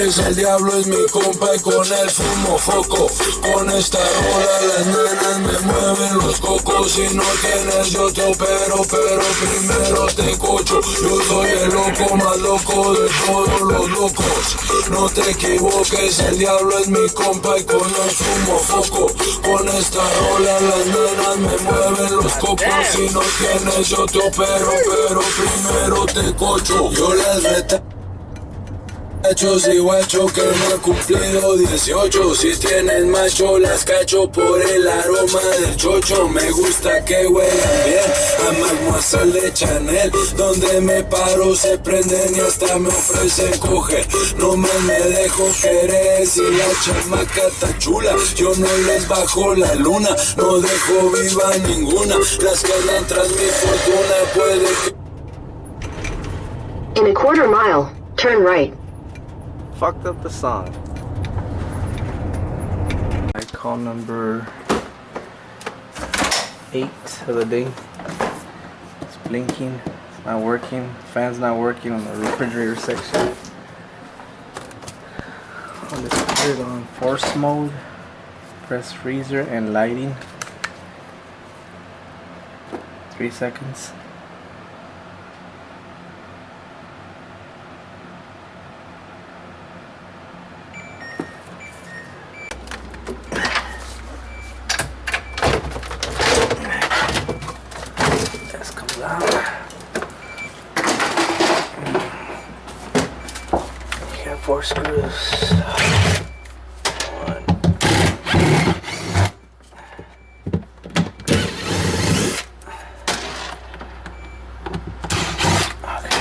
equivoques, el diablo es mi compa y con él fumo foco. Con esta rola las nenas me mueven los cocos. Si no tienes yo te opero, pero primero te cocho. Yo soy el loco más loco de todos los locos. No te equivoques, el diablo es mi compa y con él fumo foco. Con esta rola las nenas me mueven los cocos. Si no tienes yo te opero, pero primero te cocho. Yo las reta y guacho que no he cumplido 18. Si tienen macho las cacho por el aroma del chocho. Me gusta que huelan bien a Mademoiselle de Chanel. Donde me paro se prenden y hasta me ofrecen coger. No me dejo querer si la chamaca está chula. Yo no les bajo la luna, no dejo viva ninguna. Las que andan tras mi fortuna puede que... In a quarter mile, turn right. Fucked up the song. I call number 8 of the day. It's blinking, it's not working, fan's not working on the refrigerator section. I'll just put it on force mode, press freezer and lighting. 3 seconds. Okay, 4 screws. 1. Okay.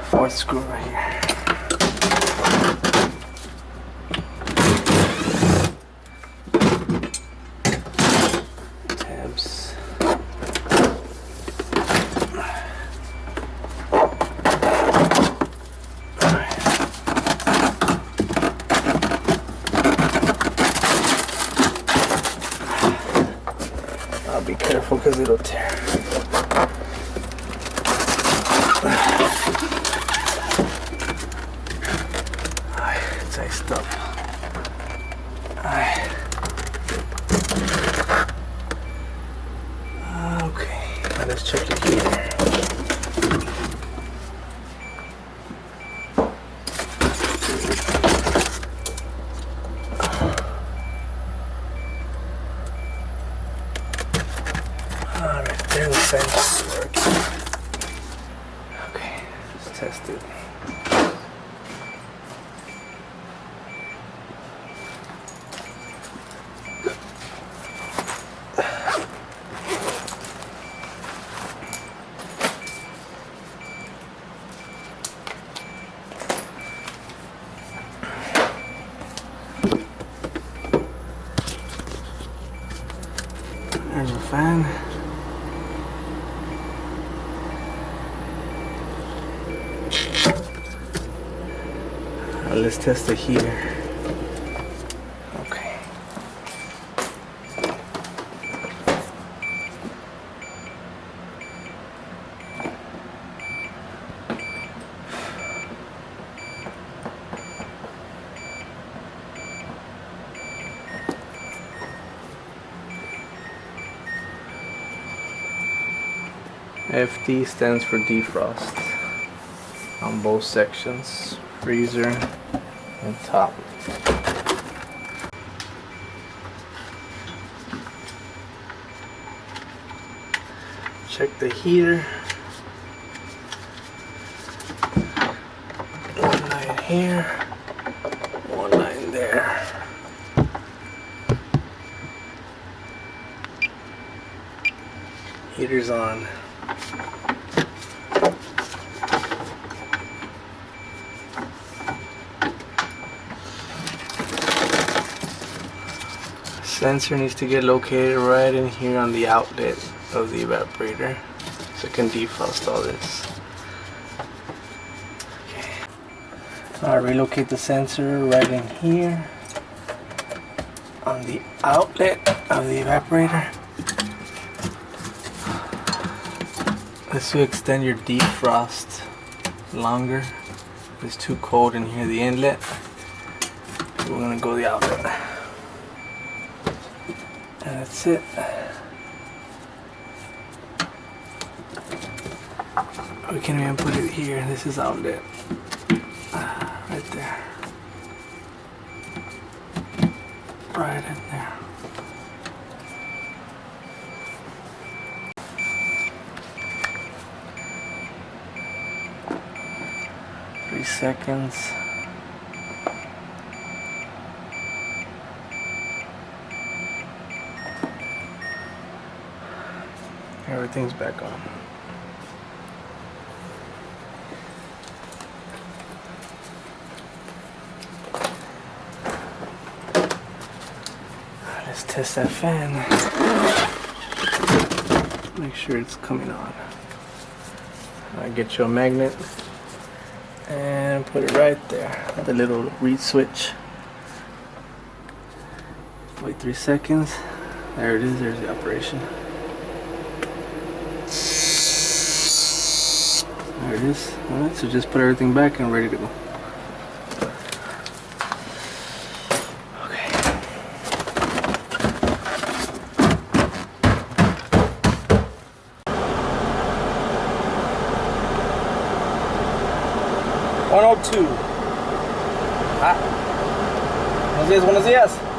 4th screw right here. Be careful because it'll tear. It's iced up. Okay, now let's check the heater. Alright, there the fence works. Okay, let's test it. There's a fan. Let's test the heater. Okay. FD stands for defrost on both sections, freezer and top. Check the heater. One line here, one line there. Heater's on. Sensor needs to get located right in here on the outlet of the evaporator so it can defrost all this. Okay. I'll relocate the sensor right in here on the outlet of the evaporator. This will extend your defrost longer. It's too cold in here, the inlet. We're gonna go the outlet. And that's it. We can even put it here. This is outlet. Right there. Right in there. Three seconds. Everything's back on. Let's test that fan. Make sure it's coming on. Get you a magnet and put it right there. The little reed switch. Wait 3 seconds. There it is. There's the operation. There it is. Alright, so just put everything back and ready to go. Okay. #102. Buenos días, buenos días.